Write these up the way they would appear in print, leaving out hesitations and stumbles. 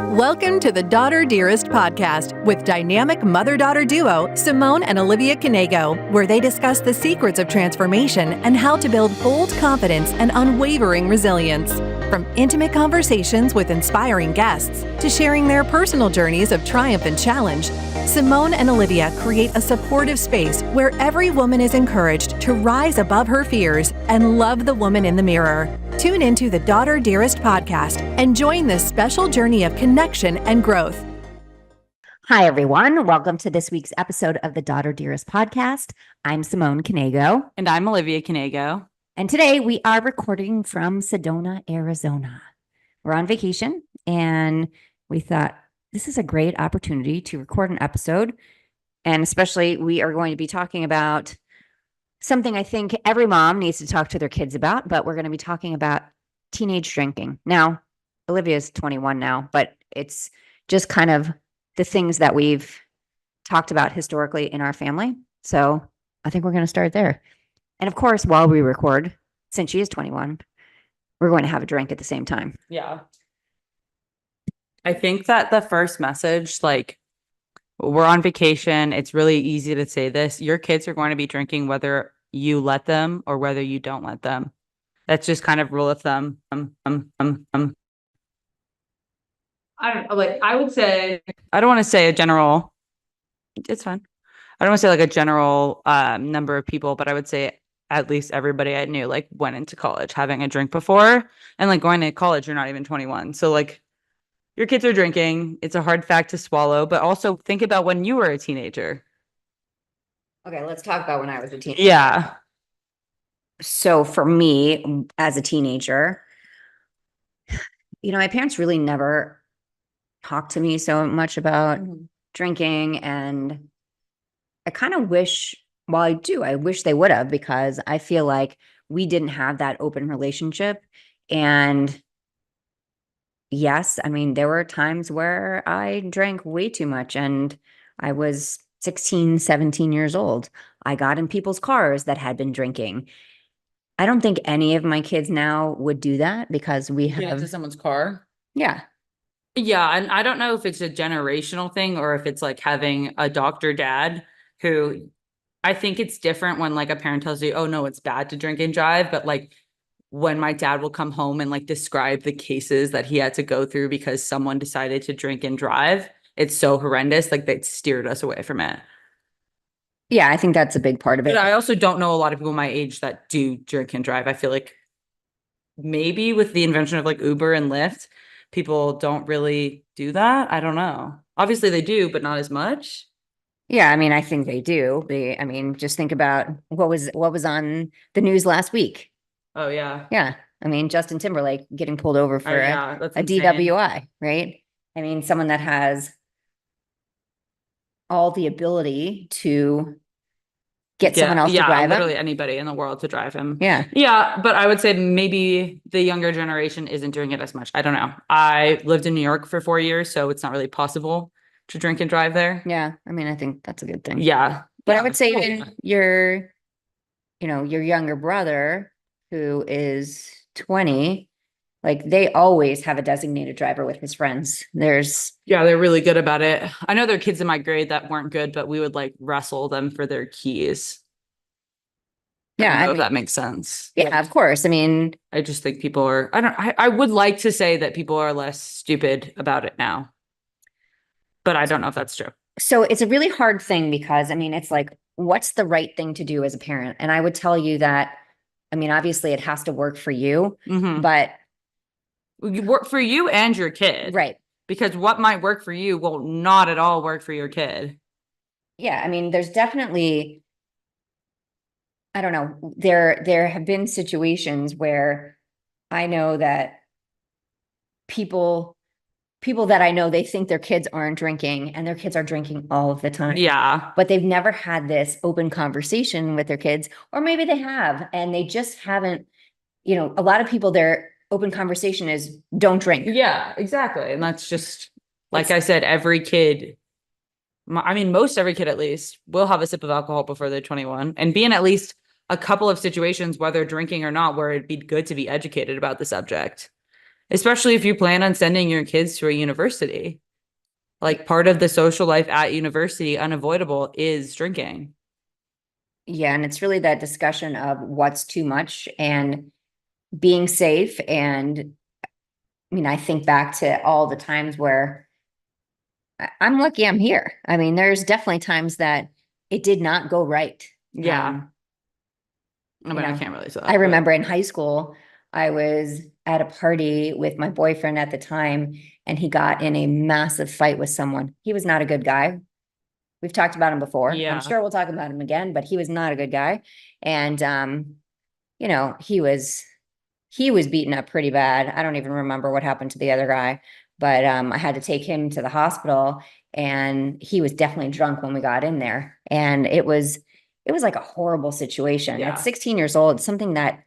Welcome to the Daughter Dearest Podcast with dynamic mother-daughter duo Simone and Olivia Canego, where they discuss the secrets of transformation and how to build bold confidence and unwavering resilience. From intimate conversations with inspiring guests to sharing their personal journeys of triumph and challenge, Simone and Olivia create a supportive space where every woman is encouraged to rise above her fears and love the woman in the mirror. Tune into the Daughter Dearest Podcast and join this special journey of connection and growth. Hi, everyone. Welcome to this week's episode of the Daughter Dearest Podcast. I'm Simone Canego. And I'm Olivia Canego. And today we are recording from Sedona, Arizona. We're on vacation, and we thought this is a great opportunity to record an episode. And especially, we are going to be talking about something I think every mom needs to talk to their kids about, but we're going to be talking about teenage drinking. Now, Olivia's 21 now, but it's just kind of the things that we've talked about historically in our family. So I think we're going to start there. And of course, while we record, since she is 21, we're going to have a drink at the same time. Yeah. I think that the first message, like, we're on vacation. It's really easy to say this. Your kids are going to be drinking whether you let them or whether you don't let them. That's just kind of rule of thumb. I would say, I don't want to say a general, it's fine. I don't want to say like a general number of people, but I would say at least everybody I knew like went into college having a drink before, and like going to college, you're not even 21. So like your kids are drinking. It's a hard fact to swallow, but also think about when you were a teenager. Okay, let's talk about when I was a teenager. Yeah. So for me, as a teenager, my parents really never talked to me so much about drinking. And I kind of wish, I wish they would have, because I feel like we didn't have that open relationship. And yes, I mean, there were times where I drank way too much, and I was 16, 17 years old. I got in people's cars that had been drinking. I don't think any of my kids now would do that, because we have... Get into someone's car? Yeah. Yeah, and I don't know if it's a generational thing or if it's like having a doctor dad who... I think it's different when like a parent tells you, oh no, it's bad to drink and drive. But like when my dad will come home and like describe the cases that he had to go through because someone decided to drink and drive, it's so horrendous. Like they steered us away from it. Yeah, I think that's a big part of it. But I also don't know a lot of people my age that do drink and drive. I feel like maybe with the invention of like Uber and Lyft, people don't really do that. I don't know. Obviously they do, but not as much. Yeah, I mean, I think they do. Just think about what was on the news last week. Oh, yeah. Yeah. I mean, Justin Timberlake getting pulled over for a insane. DWI, right? I mean, someone that has all the ability to get someone else to drive literally him. Anybody in the world to drive him. Yeah. Yeah, but I would say maybe the younger generation isn't doing it as much. I don't know. I lived in New York for 4 years, so it's not really possible to drink and drive there. Yeah. I mean, I think that's a good thing. Yeah. But I would say even your younger brother, who is 20, like they always have a designated driver with his friends. They're really good about it. I know there are kids in my grade that weren't good, but we would like wrestle them for their keys. Yeah. I don't know if that makes sense. Yeah, of course. I mean, I just think people are, I would like to say that people are less stupid about it now, but I don't know if that's true. So it's a really hard thing, because I mean, it's like, what's the right thing to do as a parent? And I would tell you that, I mean, obviously it has to work for you, but work for you and your kid. Right. Because what might work for you will not at all work for your kid. Yeah. I mean, there's definitely, I don't know, there have been situations where I know that people that I know, they think their kids aren't drinking, and their kids are drinking all of the time. Yeah. But they've never had this open conversation with their kids, or maybe they have, and they just haven't, a lot of people, their open conversation is don't drink. Yeah, exactly. And that's just, like I said, every kid, most every kid at least will have a sip of alcohol before they're 21 and be in at least a couple of situations, whether drinking or not, where it'd be good to be educated about the subject. especially if you plan on sending your kids to a university. Like part of the social life at university, unavoidable, is drinking. Yeah, and it's really that discussion of what's too much and being safe. And I mean, I think back to all the times where I'm lucky I'm here. I mean, there's definitely times that it did not go right. Yeah. I mean, I know, can't really say that. I remember in high school, I was at a party with my boyfriend at the time, and he got in a massive fight with someone. He was not a good guy. We've talked about him before. Yeah. I'm sure we'll talk about him again, but he was not a good guy. And you know, he was beaten up pretty bad. I don't even remember what happened to the other guy, but I had to take him to the hospital, and he was definitely drunk when we got in there. And it was like a horrible situation. Yeah. At 16 years old, something that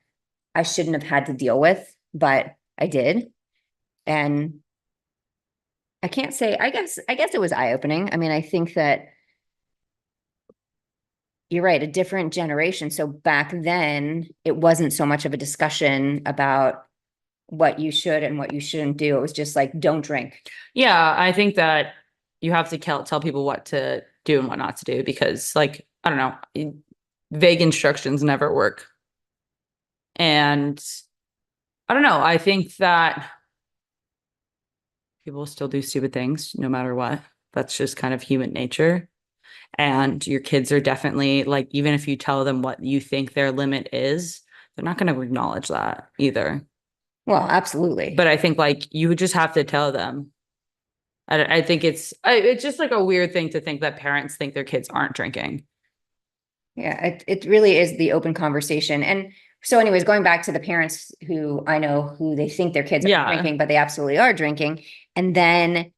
I shouldn't have had to deal with, but I did. And I can't say, I guess it was eye-opening. I mean, I think that you're right, a different generation. So back then, it wasn't so much of a discussion about what you should and what you shouldn't do. It was just like, don't drink. Yeah, I think that you have to tell people what to do and what not to do, because, like, I don't know, vague instructions never work. And I don't know, I think that people still do stupid things no matter what. That's just kind of human nature. And your kids are definitely, like, even if you tell them what you think their limit is, they're not going to acknowledge that either. Well, absolutely. But I think, like, you just have to tell them. I think it's just like a weird thing to think that parents think their kids aren't drinking. Yeah, it really is the open conversation. And so anyways, going back to the parents who I know who they think their kids are drinking, but they absolutely are drinking. And then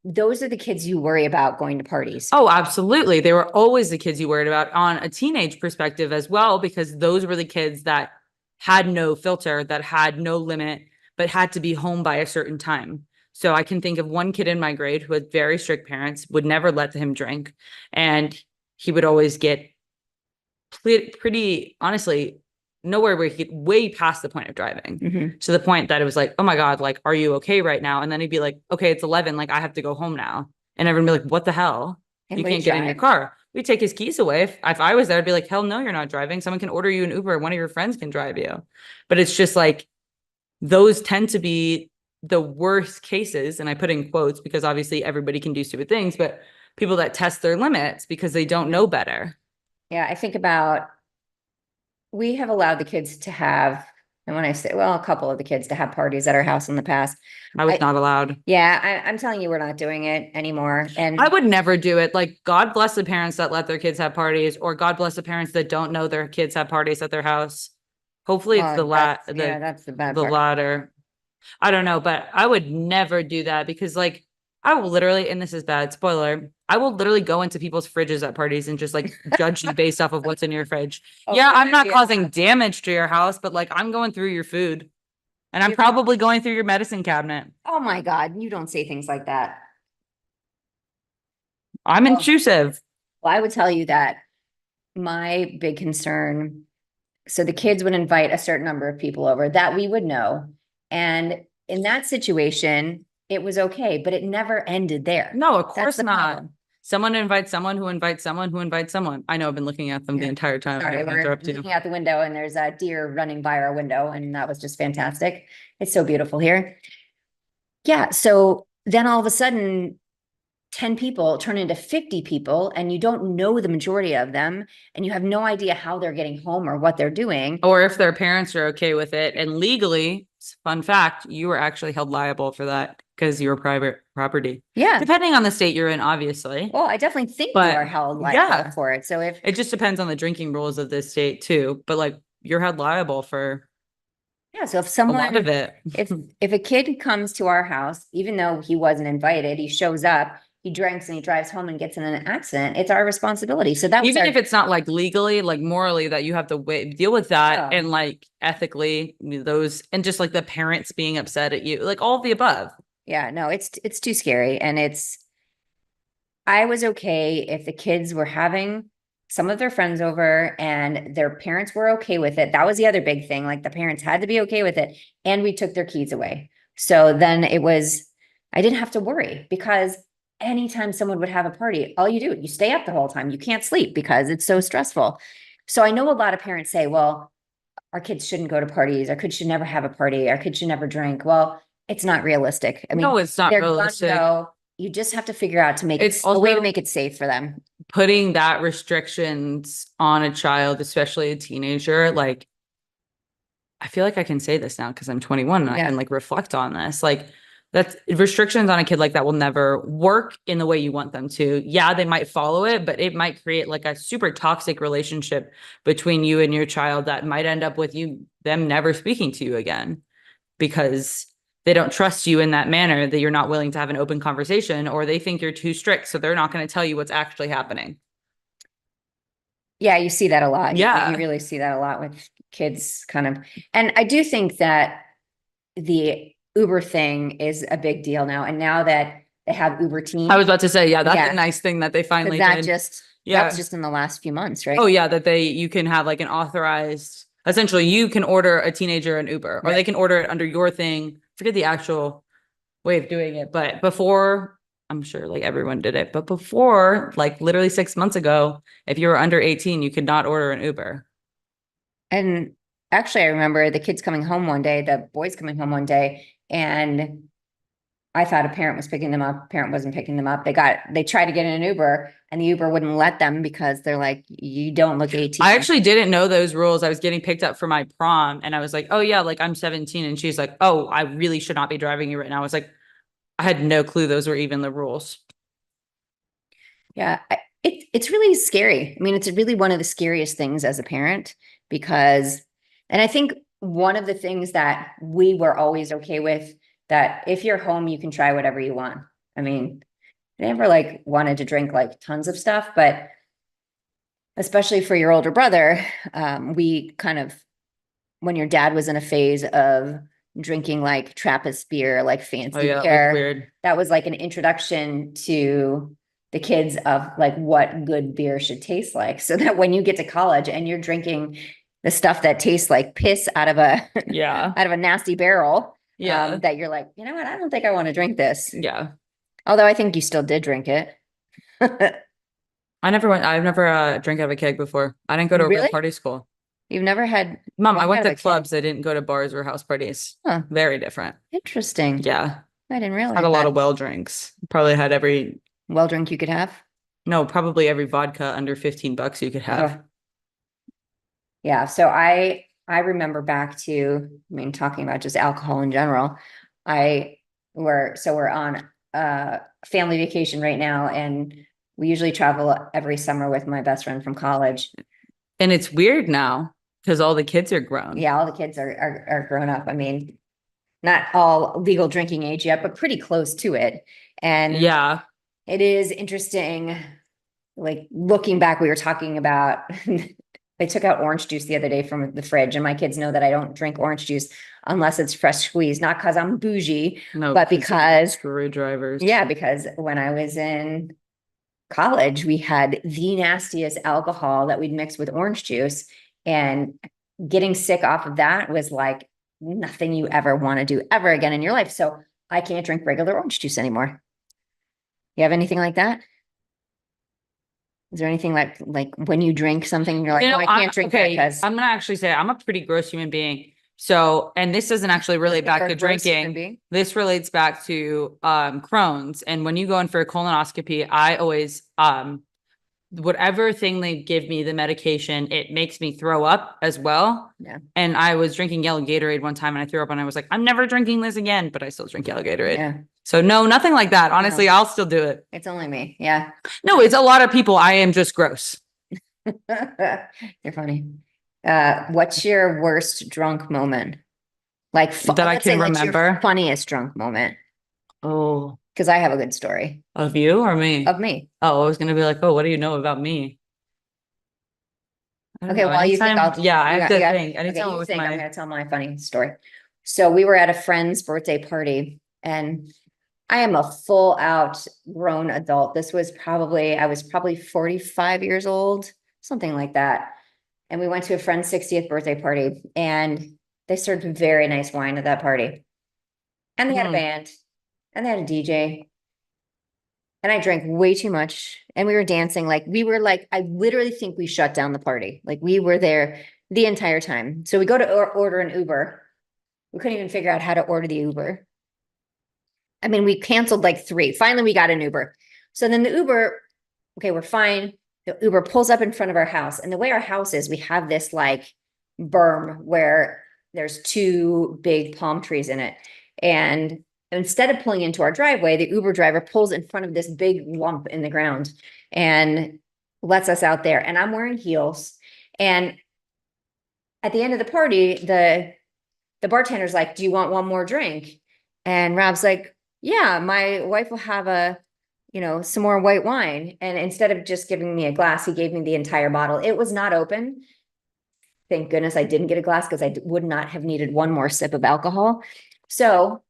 those are the kids you worry about going to parties. Oh, absolutely. They were always the kids you worried about on a teenage perspective as well, because those were the kids that had no filter, that had no limit, but had to be home by a certain time. So I can think of one kid in my grade who had very strict parents, would never let him drink. And he would always get pretty, honestly, nowhere where he could, way past the point of driving. To the point that it was like, oh my God, like, are you okay right now? And then he'd be like, okay, it's 11. Like, I have to go home now. And everyone would be like, what the hell? And you can't get in your car. We'd take his keys away. If I was there, I'd be like, hell no, you're not driving. Someone can order you an Uber. One of your friends can drive you. But it's just like, those tend to be the worst cases. And I put in quotes because obviously everybody can do stupid things, but people that test their limits because they don't know better. Yeah, I think about, we have allowed the kids to have, and when I say, well, a couple of the kids to have parties at our house in the past. I was not allowed. Yeah, I'm telling you, we're not doing it anymore. And I would never do it. Like, God bless the parents that let their kids have parties, or God bless the parents that don't know their kids have parties at their house. Hopefully it's that's the bad part. latter. I don't know, but I would never do that because, like, I will literally, and this is bad, spoiler, I will literally go into people's fridges at parties and just, like, judge you based off of what's in your fridge. Yeah, I'm not causing damage to your house, but, like, I'm going through your food and I'm probably going through your medicine cabinet. Oh my God, you don't say things like that. I'm intrusive. Well, I would tell you that my big concern, so the kids would invite a certain number of people over that we would know. And in that situation, it was okay, but it never ended there. No, of course not. Someone invites someone who invites someone who invites someone. I know I've been looking at them the entire time. Sorry, we're looking out the window and there's a deer running by our window, and that was just fantastic. It's so beautiful here. Yeah, so then all of a sudden 10 people turn into 50 people and you don't know the majority of them and you have no idea how they're getting home or what they're doing. Or if their parents are okay with it. And legally, fun fact, you were actually held liable for that because you were private property. Yeah. Depending on the state you're in, obviously. Well, I definitely think you are held liable for it. So if it just depends on the drinking rules of this state too. But, like, you're held liable for so if someone, a lot of it. if a kid comes to our house, even though he wasn't invited, he shows up, he drinks and he drives home and gets in an accident, it's our responsibility. So that even if it's not, like, legally, like, morally, that you have to deal with that, and, like, ethically, those, and just, like, the parents being upset at you, like, all of the above. Yeah, no, it's too scary. And I was okay if the kids were having some of their friends over and their parents were okay with it. That was the other big thing. Like the parents had to be okay with it. And we took their keys away. So then I didn't have to worry because anytime someone would have a party, all you do, you stay up the whole time. You can't sleep because it's so stressful. So I know a lot of parents say, well, our kids shouldn't go to parties. Our kids should never have a party. Our kids should never drink. Well, it's not realistic. I mean, No, it's not they're realistic. gonna go. You just have to figure out to make It's a way to also- make it safe for them. Putting that restrictions on a child, especially a teenager, like I feel like I can say this now because I'm 21 and I can like reflect on this. Like that's restrictions on a kid like that will never work in the way you want them to. Yeah, they might follow it, but it might create like a super toxic relationship between you and your child that might end up with them never speaking to you again because they don't trust you in that manner, that you're not willing to have an open conversation, or they think you're too strict. So they're not going to tell you what's actually happening. Yeah, you see that a lot. Yeah. You really see that a lot with kids kind of. And I do think that the Uber thing is a big deal now. And now that they have Uber Teens. I was about to say, yeah, that's a nice thing that they finally that did. that was just in the last few months, right? Oh yeah, that you can have like an authorized, essentially you can order a teenager an Uber or they can order it under your thing. Forget the actual way of doing it. But before, I'm sure like everyone did it, but before like literally 6 months ago, if you were under 18, you could not order an Uber. And actually, I remember the kids coming home one day, the boys coming home one day, and I thought a parent was picking them up. A parent wasn't picking them up. They tried to get in an Uber and the Uber wouldn't let them because they're like, you don't look 18. I actually didn't know those rules. I was getting picked up for my prom and I was like, oh yeah, like I'm 17. And she's like, oh, I really should not be driving you right now. I was like, I had no clue those were even the rules. Yeah, it's really scary. I mean, it's really one of the scariest things as a parent because, and I think one of the things that we were always okay with, that if you're home, you can try whatever you want. I mean, I never like wanted to drink like tons of stuff, but especially for your older brother, we kind of, when your dad was in a phase of drinking like Trappist beer, like fancy beer, that was like an introduction to the kids of like what good beer should taste like. So that when you get to college and you're drinking the stuff that tastes like piss out of a out of a nasty barrel, that you're like, you know what, I don't think I want to drink this. Yeah. Although I think you still did drink it. I've never drank out of a keg before. I didn't go to a party school. You've never had? Mom, I went to clubs. I didn't go to bars or house parties. Huh. Very different. Interesting. Yeah. I didn't realize had a lot of well drinks. Probably had every well drink you could have. No, probably every vodka under $15 you could have. Oh. Yeah. So I remember back to, I mean, talking about just alcohol in general. We're on a family vacation right now, and we usually travel every summer with my best friend from college. And it's weird now because all the kids are grown. Yeah, all the kids are grown up. I mean, not all legal drinking age yet, but pretty close to it. And yeah, it is interesting. Like looking back, we were talking about I took out orange juice the other day from the fridge, and my kids know that I don't drink orange juice unless it's fresh squeezed, not because I'm bougie, but because screwdrivers. Yeah, because when I was in college, we had the nastiest alcohol that we'd mix with orange juice, and getting sick off of that was like nothing you ever want to do ever again in your life. So I can't drink regular orange juice anymore. You have anything like that? Is there anything like when you drink something, you're like, oh, I can't drink that because I'm gonna actually say I'm a pretty gross human being. So, and this doesn't actually relate back to drinking. This relates back to Crohn's. And when you go in for a colonoscopy, I always whatever thing they give me, the medication, it makes me throw up as well. Yeah. And I was drinking yellow Gatorade one time and I threw up and I was like, I'm never drinking this again, but I still drink yellow Gatorade. Yeah. So no, nothing like that. Honestly, no. I'll still do it. It's only me. Yeah. No, it's a lot of people. I am just gross. You're funny. What's your worst drunk moment? Like that I can remember? Your funniest drunk moment. Oh. Because I have a good story. Of you or me? Of me. Oh, I was going to be like, oh, what do you know about me? Okay, well, you think I'll... Yeah, I have to think. Anytime you think, I'm going to tell my funny story. So we were at a friend's birthday party, and I am a full out grown adult. I was probably 45 years old, something like that. And we went to a friend's 60th birthday party, and they served very nice wine at that party. And they had a band, and they had a DJ. And I drank way too much, and we were dancing. I literally think we shut down the party. Like, we were there the entire time. So we go to order an Uber. We couldn't even figure out how to order the Uber. I mean, we canceled like 3. Finally, we got an Uber. So then the Uber, okay, we're fine. The Uber pulls up in front of our house. And the way our house is, we have this like berm where there's 2 big palm trees in it. And instead of pulling into our driveway, the Uber driver pulls in front of this big lump in the ground and lets us out there. And I'm wearing heels. And at the end of the party, the bartender's like, "Do you want one more drink?" And Rob's like, "Yeah, my wife will have some more white wine." And instead of just giving me a glass, he gave me the entire bottle. It was not open. Thank goodness I didn't get a glass, because I would not have needed one more sip of alcohol. So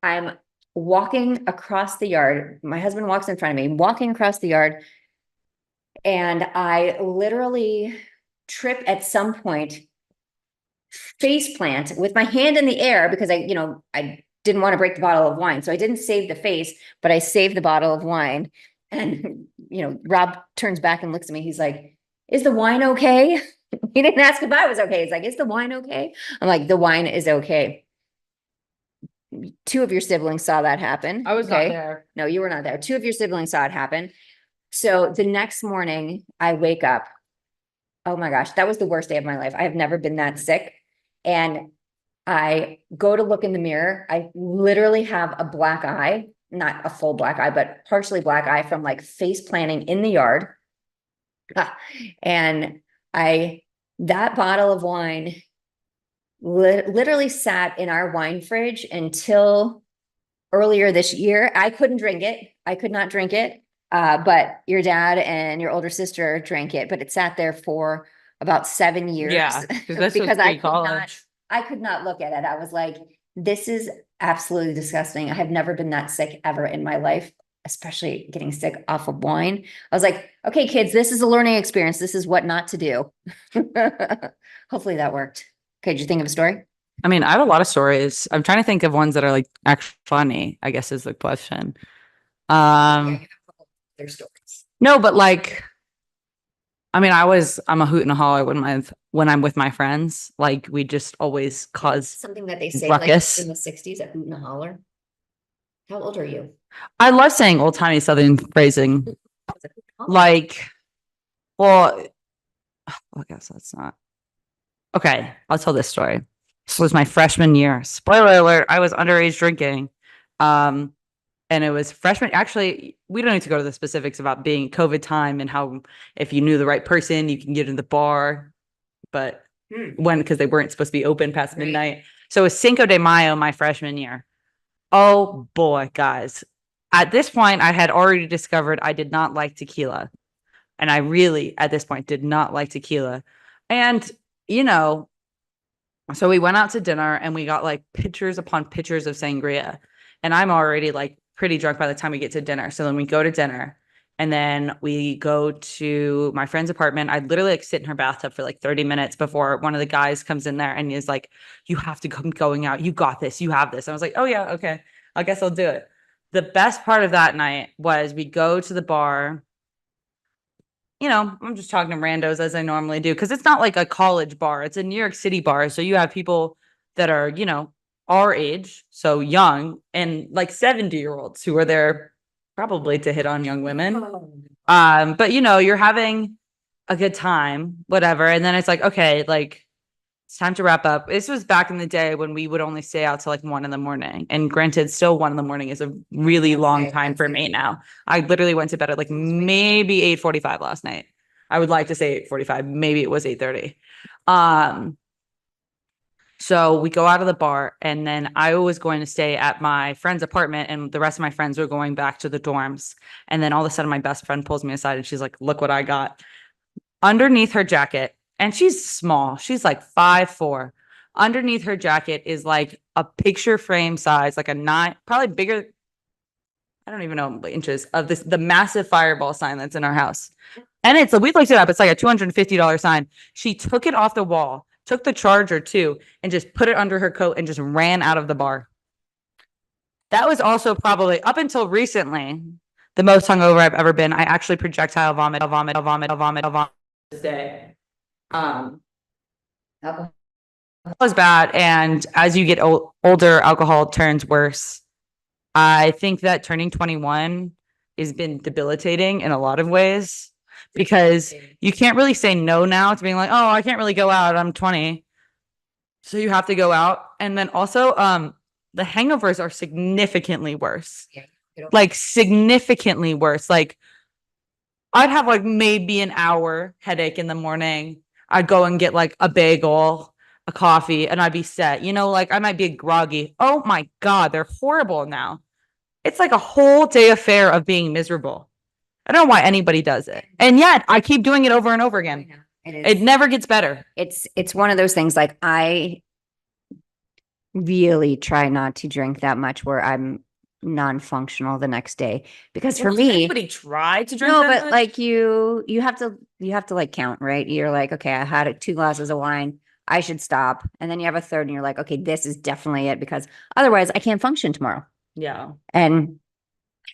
I'm walking across the yard. My husband walks in front of me, walking across the yard. And I literally trip at some point, face plant with my hand in the air, because I didn't want to break the bottle of wine. So I didn't save the face, but I saved the bottle of wine. And, Rob turns back and looks at me. He's like, "Is the wine okay?" He didn't ask if I was okay. He's like, "Is the wine okay?" I'm like, "The wine is okay." 2 of your siblings saw that happen. I was not there. No, you were not there. 2 of your siblings saw it happen. So the next morning I wake up. Oh my gosh, that was the worst day of my life. I have never been that sick. And I go to look in the mirror. I literally have a black eye, not a full black eye, but partially black eye from like face planting in the yard. And that bottle of wine literally sat in our wine fridge until earlier this year. I couldn't drink it. I could not drink it. But your dad and your older sister drank it, but it sat there for about 7 years. Yeah, because I could not look at it. I was like, this is absolutely disgusting. I have never been that sick ever in my life, especially getting sick off of wine. I was like, okay, kids, this is a learning experience. This is what not to do. Hopefully that worked. Okay, did you think of a story? I mean, I have a lot of stories. I'm trying to think of ones that are like actually funny, I guess is the question. Their stories. No, but like, I mean, I'm a hoot and a holler when I'm with my friends. Like, we just always cause something that they say ruckus. Like in the 60s, a hoot and a holler. How old are you? I love saying old timey Southern phrasing. Like, well, I guess that's not. Okay, I'll tell this story. This was my freshman year. Spoiler alert, I was underage drinking. And it was freshman. Actually, we don't need to go to the specifics about being COVID time and how if you knew the right person, you can get in the bar. But because they weren't supposed to be open past midnight. So it was Cinco de Mayo, my freshman year. Oh boy, guys. At this point, I had already discovered I did not like tequila. And I really, at this point, did not like tequila. And, so we went out to dinner and we got like pictures upon pictures of sangria. And I'm already like pretty drunk by the time we get to dinner. So then we go to dinner and then we go to my friend's apartment. I literally like sit in her bathtub for like 30 minutes before one of the guys comes in there and he's like, "You have to come going out. You got this. You have this." And I was like, "Oh yeah, okay. I guess I'll do it." The best part of that night was we go to the bar. I'm just talking to randos as I normally do, because it's not like a college bar. It's a New York City bar. So you have people that are, our age, so young, and like 70-year-olds who are there probably to hit on young women. But you're having a good time, whatever. And then it's like, okay, like it's time to wrap up. This was back in the day when we would only stay out till like 1 a.m. And granted, still 1 a.m. is a really long time for me now. I literally went to bed at like maybe 8:45 last night. I would like to say 8:45. Maybe it was 8:30. So we go out of the bar and then I was going to stay at my friend's apartment and the rest of my friends were going back to the dorms. And then all of a sudden my best friend pulls me aside and she's like, "Look what I got." Underneath her jacket, and she's small, she's like 5'4". Underneath her jacket is like a picture frame size, like a 9, probably bigger, I don't even know inches, of the massive fireball sign that's in our house. And we looked it up. It's like a $250 sign. She took it off the wall, took the charger too, and just put it under her coat and just ran out of the bar. That was also probably up until recently the most hungover I've ever been. I actually projectile vomit this day. Alcohol. It was bad. And as you get older, alcohol turns worse. I think that turning 21 has been debilitating in a lot of ways because you can't really say no now to being like, oh, I can't really go out. I'm 20. So you have to go out. And then also, the hangovers are significantly worse. Yeah. Like significantly worse. Like I'd have like maybe an hour headache in the morning. I'd go and get like a bagel, a coffee, and I'd be set. You know, like I might be groggy. Oh my God, they're horrible now. It's like a whole day affair of being miserable. I don't know why anybody does it. And yet I keep doing it over and over again. It never gets better. It's one of those things like I really try not to drink that much where I'm non-functional the next day because for me anybody try to drink no, that but much? like you have to like count, right? You're like, okay, I had 2 glasses of wine. I should stop. And then you have a third and you're like, okay, this is definitely it because otherwise I can't function tomorrow. Yeah. And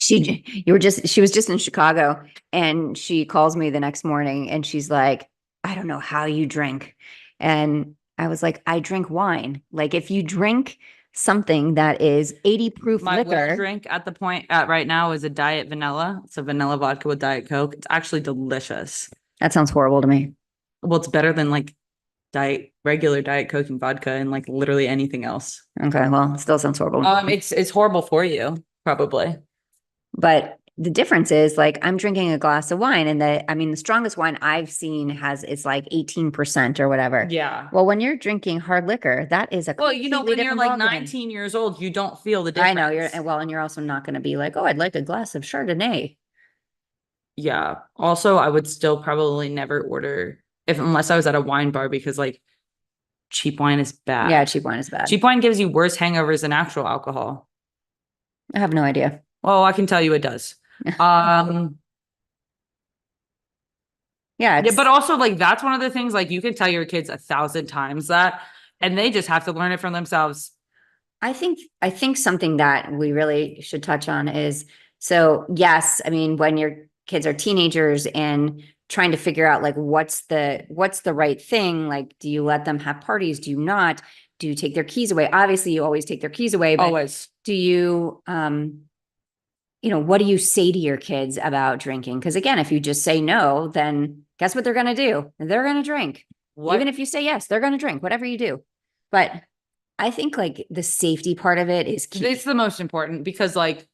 she was just in Chicago and she calls me the next morning and she's like, I don't know how you drink. And I was like, I drink wine. Like if you drink something that is 80 proof My liquor. drink at the point right now is a diet vanilla. It's a vanilla vodka with Diet Coke. It's actually delicious. That sounds horrible to me. Well, it's better than like regular Diet Coke and vodka and like literally anything else. Okay, well, it still sounds horrible. It's horrible for you, probably. But the difference is like I'm drinking a glass of wine and the strongest wine I've seen is like 18% or whatever. Yeah. Well, when you're drinking hard liquor, that is when you're like 19 years old, you don't feel the difference. I know and you're also not going to be like, oh, I'd like a glass of Chardonnay. Yeah. Also, I would still probably never order unless I was at a wine bar because like cheap wine is bad. Yeah, cheap wine is bad. Cheap wine gives you worse hangovers than actual alcohol. I have no idea. Well, I can tell you it does. Yeah, but also like that's one of the things like you can tell your kids 1,000 times that and they just have to learn it from themselves. I think something that we really should touch on is so yes, I mean when your kids are teenagers and trying to figure out like what's the right thing, like do you let them have parties, do you not, do you take their keys away? Obviously you always take their keys away, but always. Do you what do you say to your kids about drinking? Because again, if you just say no, then guess what they're going to do? They're going to drink. Even if you say yes, they're going to drink, whatever you do. But I think like the safety part of it is key. It's the most important because like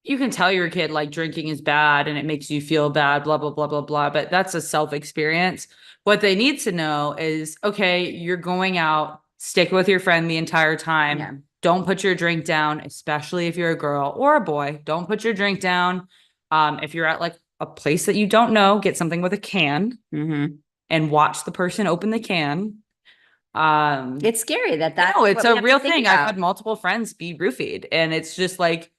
you can tell your kid like drinking is bad and it makes you feel bad, blah, blah, blah, blah, blah. But that's a self-experience. What they need to know is, okay, you're going out, stick with your friend the entire time. Yeah. Don't put your drink down, especially if you're a girl or a boy. Don't put your drink down. If you're at like a place that you don't know, get something with a can and watch the person open the can. It's scary that no, it's a real thing. I've had multiple friends be roofied and it's just like,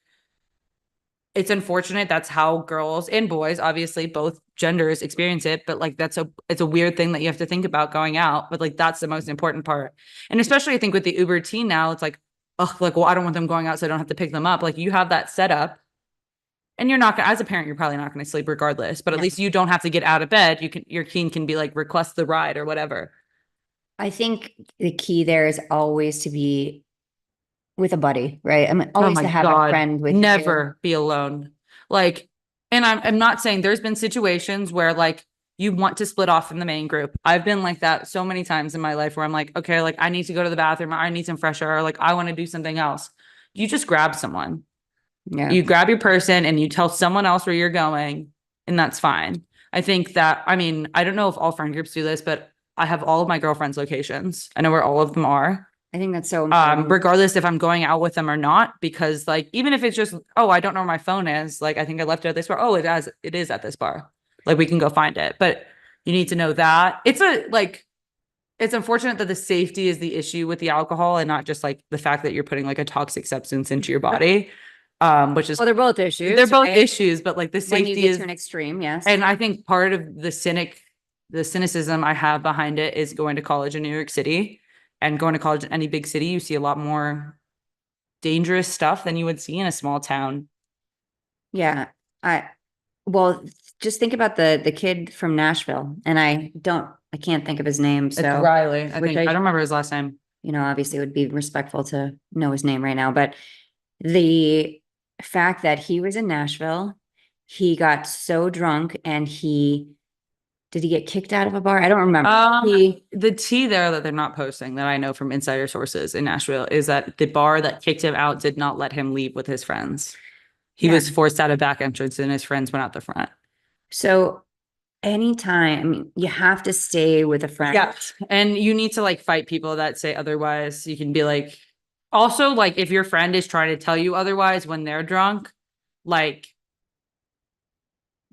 it's unfortunate. That's how girls and boys, obviously both genders experience it. But like, it's a weird thing that you have to think about going out. But like, that's the most important part. And especially I think with the Uber teen now, it's like, oh, like, well, I don't want them going out so I don't have to pick them up. Like you have that set up and you're not gonna, as a parent, you're probably not going to sleep regardless, but at least you don't have to get out of bed. Your teen can be like, request the ride or whatever. I think the key there is always to be with a buddy, right? I mean, always to have a friend with never be alone. Like, and I'm not saying there's been situations where like you want to split off from the main group. I've been like that so many times in my life where I'm like, okay, like I need to go to the bathroom. I need some fresh air. Or, like I want to do something else. You just grab someone. Yeah. You grab your person and you tell someone else where you're going and that's fine. I think that, I mean, I don't know if all friend groups do this, but I have all of my girlfriends' locations. I know where all of them are. I think that's so important. Regardless if I'm going out with them or not, because like, even if it's just, oh, I don't know where my phone is. Like, I think I left it at this bar. Oh, it is at this bar. Like we can go find it, but you need to know that it's unfortunate that the safety is the issue with the alcohol and not just like the fact that you're putting like a toxic substance into your body. which is Well, they're both issues. they're both right? issues, but like the When you safety get is, to an extreme, yes. and I think part of the cynicism I have behind it is going to college in New York City, and going to college in any big city, you see a lot more dangerous stuff than you would see in a small town. Yeah. Well, just think about the kid from Nashville, and I can't think of his name. It's So, Riley. I which think I don't remember his last name. obviously it would be respectful to know his name right now, but the fact that he was in Nashville, he got so drunk and did he get kicked out of a bar? I don't remember. The tea there that they're not posting, that I know from insider sources in Nashville, is that the bar that kicked him out did not let him leave with his friends. He was forced out a back entrance and his friends went out the front. So anytime, I mean, you have to stay with a friend. Yeah. And you need to like fight people that say otherwise. You can be like, also, like, if your friend is trying to tell you otherwise when they're drunk, like,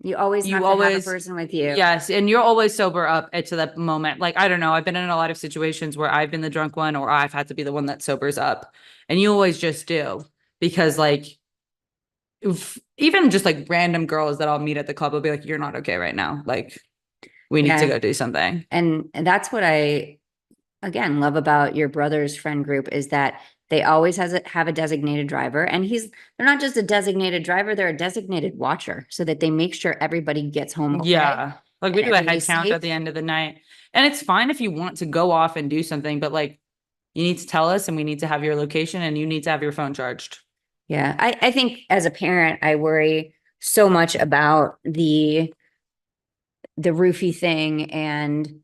You always have to have a person with you. Yes. And you're always sober up to that moment. Like, I don't know. I've been in a lot of situations where I've been the drunk one, or I've had to be the one that sobers up. And you always just do, because like, even just like random girls that I'll meet at the club will be like, you're not okay right now. Like, we need to go do something. And that's what I, again, love about your brother's friend group, is that they always have a designated driver, and they're not just a designated driver, they're a designated watcher, so that they make sure everybody gets home. Okay. Yeah. Like, we do a head count safe. at the end of the night. And it's fine if you want to go off and do something, but like, you need to tell us, and we need to have your location, and you need to have your phone charged. Yeah. I think as a parent, I worry so much about the roofie thing, and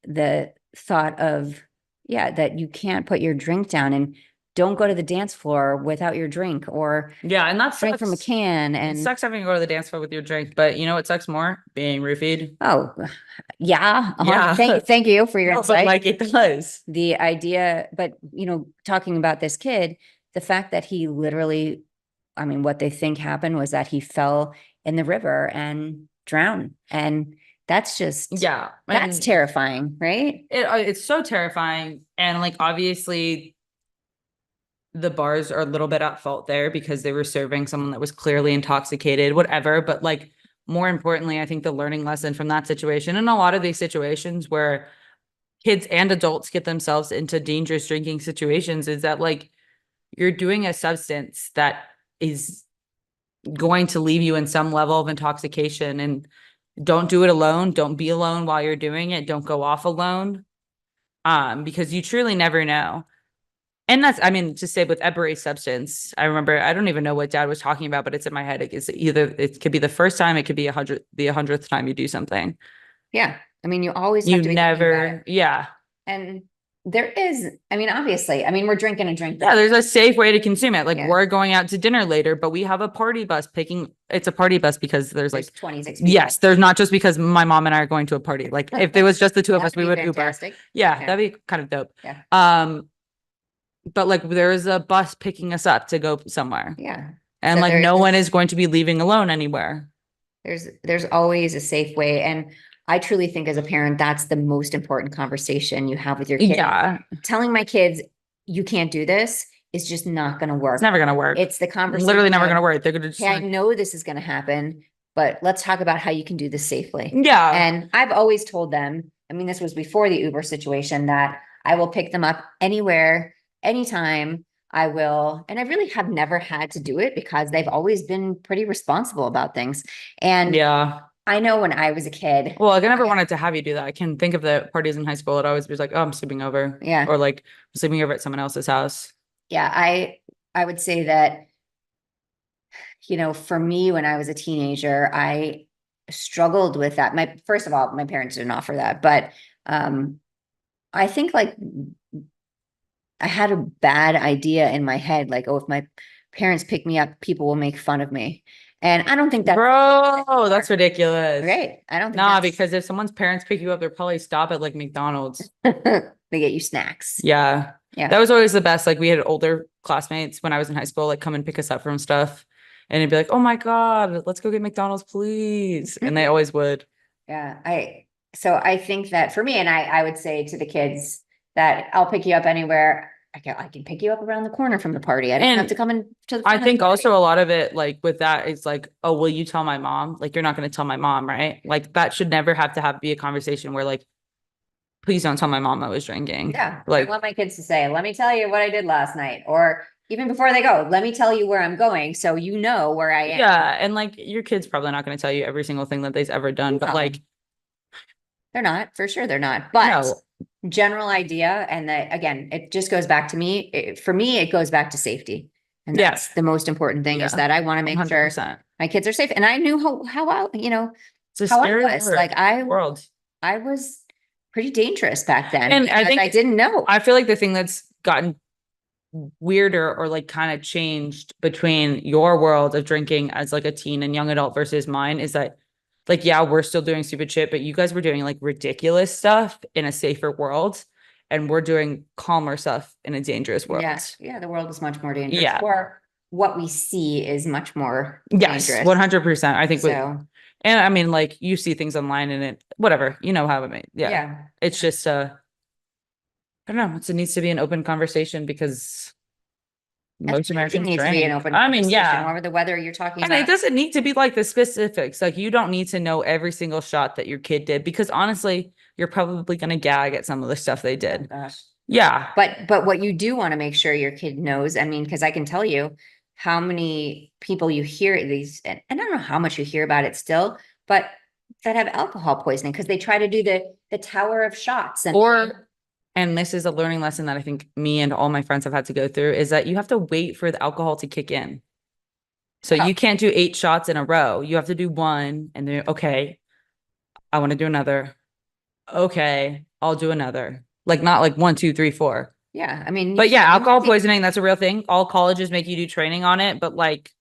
the thought of, that you can't put your drink down, and don't go to the dance floor without your drink, or and that's drink from a can. And it sucks having to go to the dance floor with your drink, but you know what sucks more? Being roofied. Oh, yeah. Thank you for your insight. But like, it does. The idea, but talking about this kid, the fact that he literally, I mean, what they think happened was that he fell in the river and drowned. And that's just, that's terrifying, right? It's so terrifying. And like, obviously the bars are a little bit at fault there, because they were serving someone that was clearly intoxicated, whatever. But like, more importantly, I think the learning lesson from that situation, and a lot of these situations where kids and adults get themselves into dangerous drinking situations, is that like, you're doing a substance that is going to leave you in some level of intoxication, and don't do it alone. Don't be alone while you're doing it. Don't go off alone. Because you truly never know. And that's, I mean, to say with every substance, I remember, I don't even know what Dad was talking about, but it's in my head. It could be the first time, it could be the 100th time you do something. Yeah. I mean, you always have to be never, And there is, I mean, obviously, we're drinking a drink. Yeah, there's a safe way to consume it. Like, we're going out to dinner later, but we have a party bus it's a party bus because there's like 26 people. Yes, there's not just because my mom and I are going to a party. Like, if it was just the two of us, we would fantastic. Uber. Yeah, that'd be kind of dope. Yeah. But like, there's a bus picking us up to go somewhere. Yeah. And so like, no one is going to be leaving alone anywhere. There's always a safe way. And I truly think as a parent, that's the most important conversation you have with your kids. Yeah. Telling my kids, you can't do this, is just not going to work. It's never going to work. It's the conversation. Literally never going to work. They're going to just, hey, I know this is going to happen, but let's talk about how you can do this safely. Yeah. And I've always told them, this was before the Uber situation, that I will pick them up anywhere, anytime. I will. And I really have never had to do it, because they've always been pretty responsible about things. And I know when I was a kid. Well, I never wanted to have you do that. I can think of the parties in high school. It always was like, oh, I'm sleeping over. Yeah. Or like, I'm sleeping over at someone else's house. Yeah. I would say that, for me, when I was a teenager, I struggled with that. First of all, my parents didn't offer that, but I think like I had a bad idea in my head, like, oh, if my parents pick me up, people will make fun of me. And I don't think that, bro, that's ridiculous. Right. I don't think Nah, because if someone's parents pick you up, they'll probably stop at like McDonald's. They get you snacks. Yeah. Yeah. That was always the best. Like, we had older classmates when I was in high school, like, come and pick us up from stuff. And it'd be like, oh my God, let's go get McDonald's, please. And they always would. Yeah. So I think that for me, and I would say to the kids that I'll pick you up anywhere. I can pick you up around the corner from the party. I don't have to come in to the I front of think the party. also a lot of it, like with that, is like, oh, will you tell my mom? Like, you're not going to tell my mom, right? Like, that should never have to be a conversation where like, please don't tell my mom I was drinking. Yeah. Like, I want my kids to say, let me tell you what I did last night. Or even before they go, let me tell you where I'm going. So you know where I am. yeah. And like, your kid's probably not going to tell you every single thing that they've ever done, but No. like, They're not, for sure they're not. But no. general idea, and that again, it just goes back to me. For me, it goes back to safety. And that's the most important thing is Yeah. that I want to make sure 100%. my kids are safe. And I knew how I, It's a how I scary was. Like world. I was pretty dangerous back then. And I think I didn't know. I feel like the thing that's gotten weirder or like kind of changed between your world of drinking as like a teen and young adult versus mine is that like, yeah, we're still doing stupid shit, but you guys were doing like ridiculous stuff in a safer world and we're doing calmer stuff in a dangerous world. Yeah, the world is much more dangerous. Yeah. Or what we see is much more Yes, dangerous. 100%. I think So and I mean, like you see things online and it, whatever, you know how it made. Yeah. yeah. It's just, I don't know. It needs to be an open conversation because most Everything Americans needs to be an drink. open I mean, conversation, yeah. whatever the weather you're talking And about. it doesn't need to be like the specifics. Like you don't need to know every single shot that your kid did because honestly, you're probably going to gag at some of the stuff they Oh, did. gosh. Yeah. But what you do want to make sure your kid knows, I mean, because I can tell you how many people you hear these, and I don't know how much you hear about it still, but that have alcohol poisoning because they try to do the tower of shots And this is a learning lesson that I think me and all my friends have had to go through is that you have to wait for the alcohol to kick in. So you can't do 8 shots in a row. You have to do one and then, okay, I want to do another. Okay, I'll do another. Like not like 1, 2, 3, 4. Yeah. I mean, But yeah, alcohol poisoning, that's a real thing. All colleges make you do training on it, but like,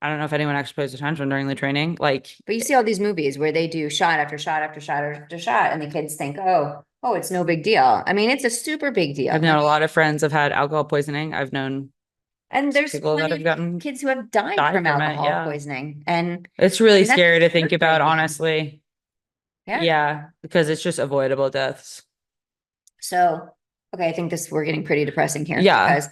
I don't know if anyone actually pays attention during the training. Like, but you see all these movies where they do shot after shot after shot after shot, and the kids think, oh, it's no big deal. I mean, it's a super big deal. I've known a lot of friends have had alcohol poisoning. I've known and there's people that have gotten kids who have died from from it, alcohol yeah. poisoning. And it's really that's scary to think about, heartbreaking. honestly. Yeah. Yeah, because it's just avoidable deaths. So, okay, I think we're getting pretty depressing here. Yeah. Because,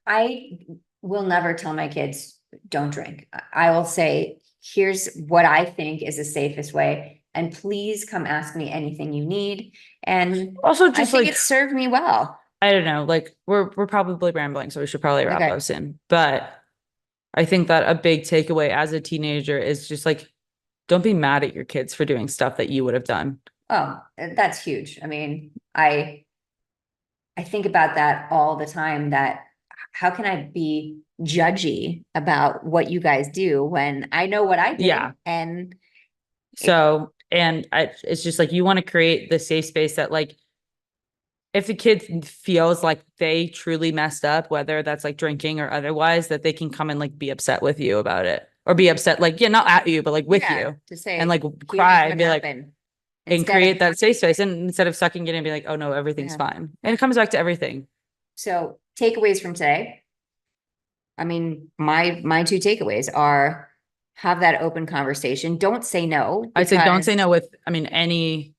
I will never tell my kids, don't drink. I will say, here's what I think is the safest way. And please come ask me anything you need. And Also, I just think like, it served me well. I don't know, like we're probably rambling, so we should probably wrap up soon. But I think that a big takeaway as a teenager is just like, don't be mad at your kids for doing stuff that you would have done. Oh, that's huge. I mean, I think about that all the time, that how can I be judgy about what you guys do when I know what I did? Yeah. And so, it's just like, you want to create the safe space that like, if the kid feels like they truly messed up, whether that's like drinking or otherwise, that they can come and like be upset with you about it or be upset, like, yeah, not at you, but like with you to say, and like cry and be like, and create of that safe space. And instead of sucking it and be like, oh no, everything's fine. And it comes back to everything. So takeaways from today. I mean, my 2 takeaways are have that open conversation. Don't say no. I'd say don't say no with, I mean, anything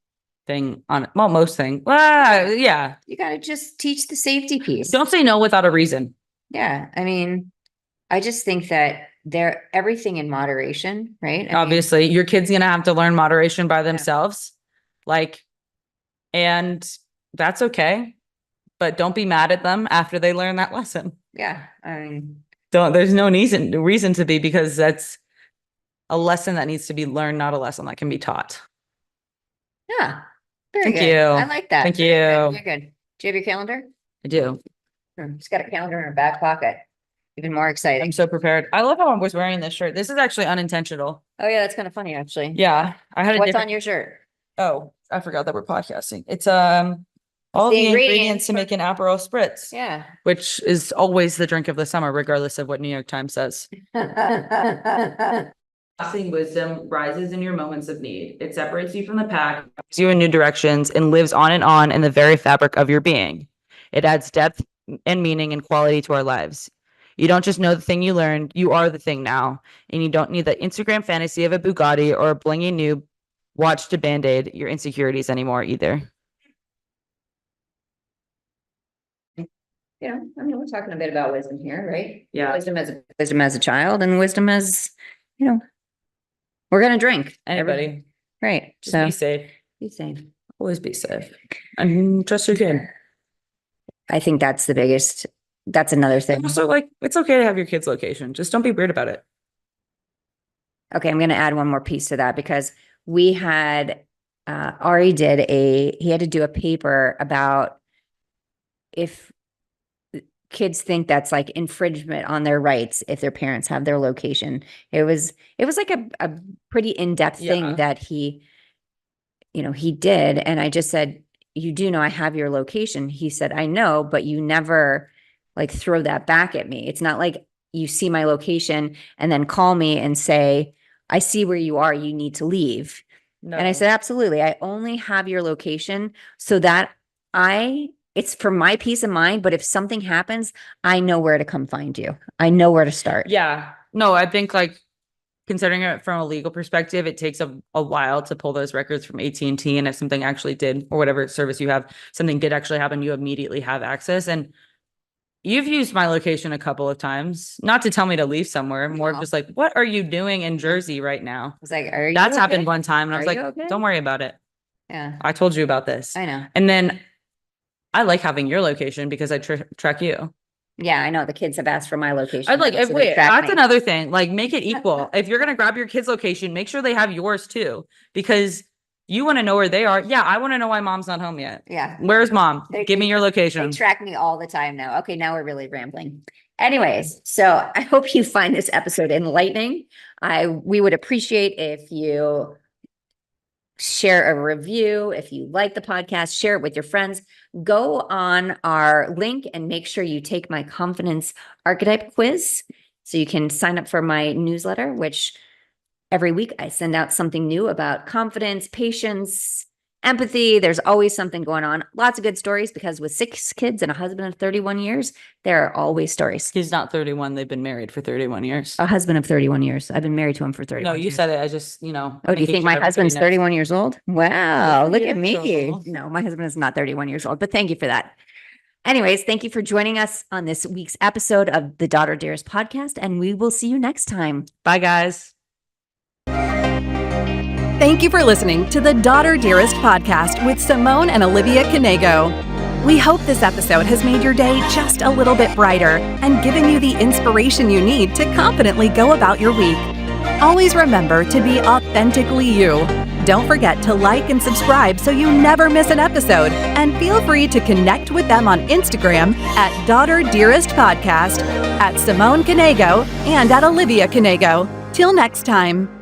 on it. Well, most things. Yeah. You got to just teach the safety piece. Don't say no without a reason. Yeah. I mean, I just think that everything in moderation, right? Obviously, your kid's going to have to learn moderation by themselves. Like, and that's okay. But don't be mad at them after they learn that lesson. Yeah. I mean, there's no reason to be, because that's a lesson that needs to be learned, not a lesson that can be taught. Yeah. Very Thank good. you. I like that. Thank you. Very good. Do you have your calendar? I do. She's got a calendar in her back pocket. Even more exciting. I'm so prepared. I love how I was wearing this shirt. This is actually unintentional. Oh yeah, that's kind of funny actually. Yeah. I had What's on your shirt? Oh, I forgot that we're podcasting. It's all the ingredients to make an Aperol Spritz. Yeah. Which is always the drink of the summer, regardless of what New York Times says. Lasting wisdom rises in your moments of need. It separates you from the pack, gives you in new directions, and lives on in the very fabric of your being. It adds depth and meaning and quality to our lives. You don't just know the thing you learned, you are the thing now. And you don't need the Instagram fantasy of a Bugatti or a blingy new watch to Band-Aid your insecurities anymore either. we're talking a bit about wisdom here, right? Yeah. Wisdom as a child and wisdom as, we're going to drink. Anybody. Right. Just So be safe. be safe. Always be safe. And trust your kid. I think that's another thing. Also, like, it's okay to have your kid's location. Just don't be weird about it. Okay, I'm going to add one more piece to that because we had, Ari he had to do a paper about if kids think that's like infringement on their rights if their parents have their location. It was like a pretty in-depth thing that he did. And I just said, you do know I have your location. He said, I know, but you never like throw that back at me. It's not like you see my location and then call me and say, I see where you are. You need to leave. No. And I said, absolutely. I only have your location so that it's for my peace of mind. But if something happens, I know where to come find you. I know where to start. Yeah. No, I think like considering it from a legal perspective, it takes a while to pull those records from AT&T. And if something actually did, or whatever service you have, something did actually happen, you immediately have access. And you've used my location a couple of times, not to tell me to leave somewhere, more of just like, what are you doing in Jersey right now? I was like, that's happened one time. And I was like, okay? Don't worry about it. Yeah. I told you about this. I know. And then I like having your location because I track you. Yeah, I know. The kids have asked for my location. I'd like, so they wait, track that's me. another thing. Like, make it equal. If you're going to grab your kid's location, make sure they have yours too, because you want to know where they are. Yeah, I want to know why mom's not home yet. Yeah. Where's mom? Give me your location. They track me all the time now. Okay, now we're really rambling. Anyways, so I hope you find this episode enlightening. We would appreciate if you share a review. If you like the podcast, share it with your friends. Go on our link and make sure you take my confidence archetype quiz so you can sign up for my newsletter, which every week I send out something new about confidence, patience, empathy. There's always something going on. Lots of good stories because with 6 kids and a husband of 31 years, there are always stories. He's not 31. They've been married for 31 years. A husband of 31 years. I've been married to him for 31 No, you years. said it. I just, Oh, do you think my husband's 31 years old? Wow, look at me. No, my husband is not 31 years old, but thank you for that. Anyways, thank you for joining us on this week's episode of the Daughter Dearest Podcast, and we will see you next time. Bye, guys. Thank you for listening to the Daughter Dearest Podcast with Simone and Olivia Canego. We hope this episode has made your day just a little bit brighter and given you the inspiration you need to confidently go about your week. Always remember to be authentically you. Don't forget to like and subscribe so you never miss an episode. And feel free to connect with them on Instagram at Daughter Dearest Podcast, at Simone Canego, and at Olivia Canego. Till next time.